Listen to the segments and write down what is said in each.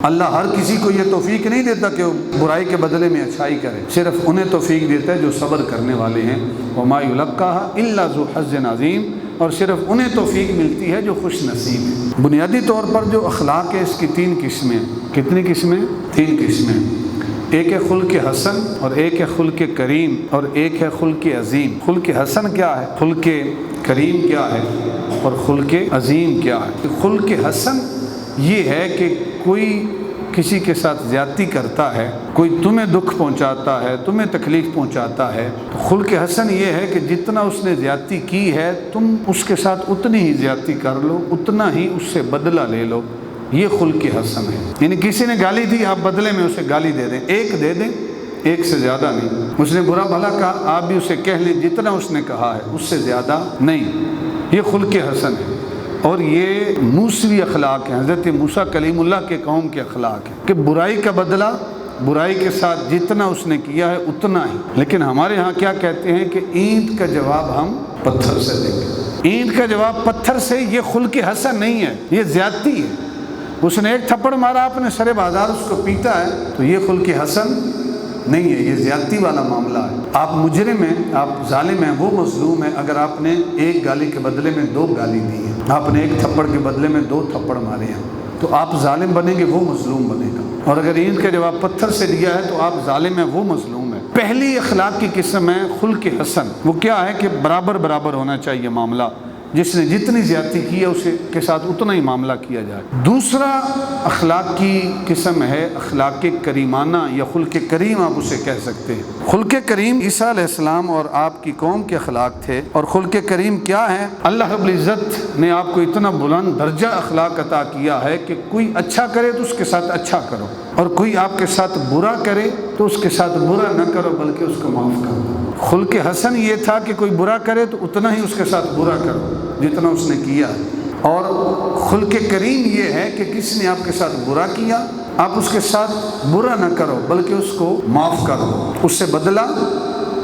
اللہ ہر کسی کو یہ توفیق نہیں دیتا کہ وہ برائی کے بدلے میں اچھائی کرے، صرف انہیں توفیق دیتا ہے جو صبر کرنے والے ہیں۔ وَمَا يُلَقَّاهَا إِلَّا ذُو حَظٍّ عَظِيمٍ، اور صرف انہیں توفیق ملتی ہے جو خوش نصیب ہیں۔ بنیادی طور پر جو اخلاق ہے اس کی 3 قسمیں۔ کتنی قسمیں؟ 3 قسمیں۔ ایک ہے خلق حسن، اور ایک ہے خلق کریم، اور ایک ہے خلق عظیم۔ خلق حسن کیا ہے، خلق کریم کیا ہے، اور خلق عظیم کیا ہے؟ خلق حسن یہ ہے کہ کوئی کسی کے ساتھ زیادتی کرتا ہے، کوئی تمہیں دکھ پہنچاتا ہے، تمہیں تکلیف پہنچاتا ہے، تو خلق حسن یہ ہے کہ جتنا اس نے زیادتی کی ہے تم اس کے ساتھ اتنی ہی زیادتی کر لو، اتنا ہی اس سے بدلہ لے لو۔ یہ خلق حسن ہے۔ یعنی کسی نے گالی دی، آپ بدلے میں اسے گالی دے دیں، ایک دے دیں، ایک سے زیادہ نہیں۔ اس نے برا بھلا کہا، آپ بھی اسے کہہ لیں جتنا اس نے کہا ہے، اس سے زیادہ نہیں۔ یہ خلق حسن ہے، اور یہ موسوی اخلاق ہیں، حضرت موسیٰ کلیم اللہ کے قوم کے اخلاق ہیں کہ برائی کا بدلہ برائی کے ساتھ جتنا اس نے کیا ہے اتنا ہی۔ لیکن ہمارے ہاں کیا کہتے ہیں کہ اینٹ کا جواب ہم پتھر سے دیں گے۔ اینٹ کا جواب پتھر سے، یہ خلق حسن نہیں ہے، یہ زیادتی ہے۔ اس نے ایک تھپڑ مارا، آپ نے سرے بازار اس کو پیٹا ہے، تو یہ خلق حسن نہیں ہے، یہ زیادتی والا معاملہ ہے۔ آپ مجرم ہیں، آپ ظالم ہیں، وہ مظلوم ہے اگر آپ نے ایک گالی کے بدلے میں 2 گالی دی ہے، آپ نے ایک تھپڑ کے بدلے میں 2 تھپڑ مارے ہیں، تو آپ ظالم بنیں گے، وہ مظلوم بنے گا۔ اور اگر اینٹ کا جواب پتھر سے دیا ہے تو آپ ظالم ہیں، وہ مظلوم ہے۔ پہلی اخلاق کی قسم ہے خلق حسن، وہ کیا ہے کہ برابر برابر ہونا چاہیے معاملہ، جس نے جتنی زیادتی کی ہے اس کے ساتھ اتنا ہی معاملہ کیا جائے۔ دوسرا اخلاق کی قسم ہے اخلاق کریمانہ یا خلق کریم، آپ اسے کہہ سکتے ہیں۔ خلق کریم عیسیٰ علیہ السلام اور آپ کی قوم کے اخلاق تھے، اور خلق کریم کیا ہے؟ اللہ رب العزت نے آپ کو اتنا بلند درجہ اخلاق عطا کیا ہے کہ کوئی اچھا کرے تو اس کے ساتھ اچھا کرو، اور کوئی آپ کے ساتھ برا کرے تو اس کے ساتھ برا نہ کرو بلکہ اس کو معاف کرو۔ خلق حسن یہ تھا کہ کوئی برا کرے تو اتنا ہی اس کے ساتھ برا کرو جتنا اس نے کیا، اور خلق کریم یہ ہے کہ کسی نے آپ کے ساتھ برا کیا، آپ اس کے ساتھ برا نہ کرو بلکہ اس کو معاف کرو، اس سے بدلہ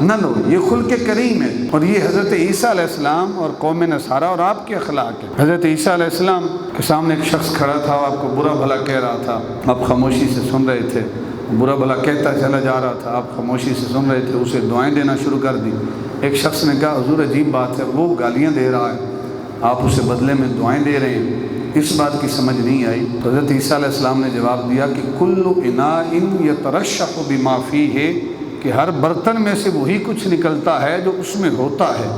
نہ لو۔ یہ خلق کریم ہے، اور یہ حضرت عیسیٰ علیہ السلام اور قوم نصارہ اور آپ کے اخلاق ہے۔ حضرت عیسیٰ علیہ السلام کے سامنے ایک شخص کھڑا تھا، آپ کو برا بھلا کہہ رہا تھا، آپ خاموشی سے سن رہے تھے، برا بھلا کہتا چلا جا رہا تھا، آپ خاموشی سے سن رہے تھے، اسے دعائیں دینا شروع کر دی۔ ایک شخص نے کہا حضور عجیب بات ہے، وہ گالیاں دے رہا ہے، آپ اسے بدلے میں دعائیں دے رہے ہیں، اس بات کی سمجھ نہیں آئی۔ تو حضرت عیسیٰ علیہ السلام نے جواب دیا کہ کل اناء یترشح بما فیہ، کہ ہر برتن میں سے وہی کچھ نکلتا ہے جو اس میں ہوتا ہے۔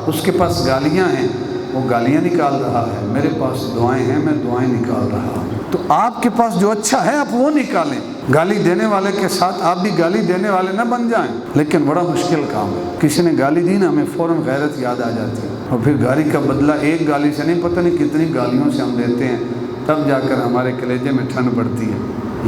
اس کے پاس گالیاں ہیں، وہ گالیاں نکال رہا ہے، میرے پاس دعائیں ہیں، میں دعائیں نکال رہا ہوں۔ تو آپ کے پاس جو اچھا ہے آپ وہ نکالیں، گالی دینے والے کے ساتھ آپ بھی گالی دینے والے نہ بن جائیں۔ لیکن بڑا مشکل کام ہے، کسی نے گالی دی نا، ہمیں فوراً غیرت یاد آ جاتی ہے، اور پھر گالی کا بدلہ ایک گالی سے نہیں، پتہ نہیں کتنی گالیوں سے ہم دیتے ہیں، تب جا کر ہمارے کلیجے میں ٹھنڈ پڑتی ہے۔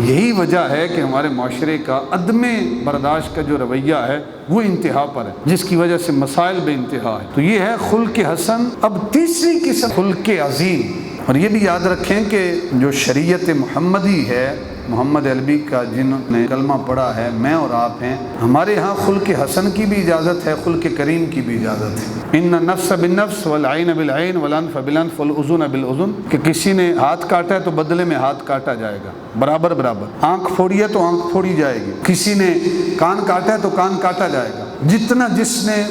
یہی وجہ ہے کہ ہمارے معاشرے کا عدم برداشت کا جو رویہ ہے وہ انتہا پر ہے، جس کی وجہ سے مسائل بے انتہا ہے۔ تو یہ ہے خلق حسن۔ اب تیسری قسم خلق عظیم، اور یہ بھی یاد رکھیں کہ جو شریعت محمدی ہے، محمد عربی کا جنہوں نے کلمہ پڑھا ہے، میں اور آپ ہیں، ہمارے ہاں خلق حسن کی بھی اجازت ہے، خلق کریم کی بھی اجازت ہے۔ ان النفس بالنفس والعین بالعین والانف بالانف والاذن بالاذن، کہ کسی نے ہاتھ کاٹا ہے تو بدلے میں ہاتھ کاٹا جائے گا، برابر برابر۔ آنکھ پھوڑی ہے تو آنکھ پھوڑی جائے گی، کسی نے کان کاٹا ہے تو کان کاٹا جائے گا۔ جتنا جس نے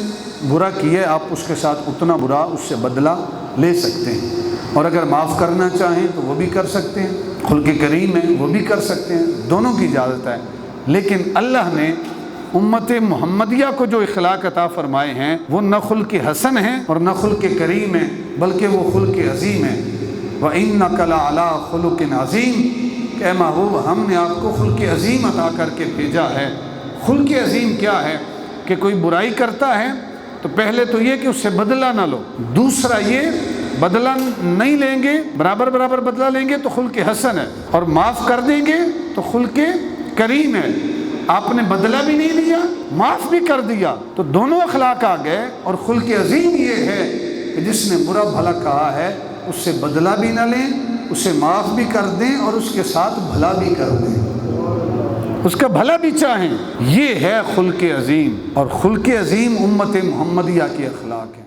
برا کیا ہے آپ اس کے ساتھ اتنا برا اس سے بدلہ لے سکتے ہیں، اور اگر معاف کرنا چاہیں تو وہ بھی کر سکتے ہیں، خلق کریم ہے وہ بھی کر سکتے ہیں، دونوں کی اجازت ہے۔ لیکن اللہ نے امت محمدیہ کو جو اخلاق عطا فرمائے ہیں وہ نہ خلق حسن ہیں اور نہ خلق کریم ہیں، بلکہ وہ خلق عظیم ہیں۔ وَإِنَّكَ لَعَلَىٰ خُلُقٍ عَظِيمٍ، کہ اے محبوب ہم نے آپ کو خلق عظیم عطا کر کے بھیجا ہے۔ خلق عظیم کیا ہے؟ کہ کوئی برائی کرتا ہے تو پہلے تو یہ کہ اس سے بدلہ نہ لو، دوسرا یہ بدلہ نہیں لیں گے، برابر برابر بدلہ لیں گے تو خلق حسن ہے، اور معاف کر دیں گے تو خلق کریم ہے۔ آپ نے بدلہ بھی نہیں لیا، معاف بھی کر دیا، تو دونوں اخلاق آ گئے۔ اور خلق عظیم یہ ہے کہ جس نے برا بھلا کہا ہے اس سے بدلہ بھی نہ لیں، اسے معاف بھی کر دیں، اور اس کے ساتھ بھلا بھی کر دیں، اس کا بھلا بھی چاہیں۔ یہ ہے خلق عظیم، اور خلق عظیم امت محمدیہ کی اخلاق ہے۔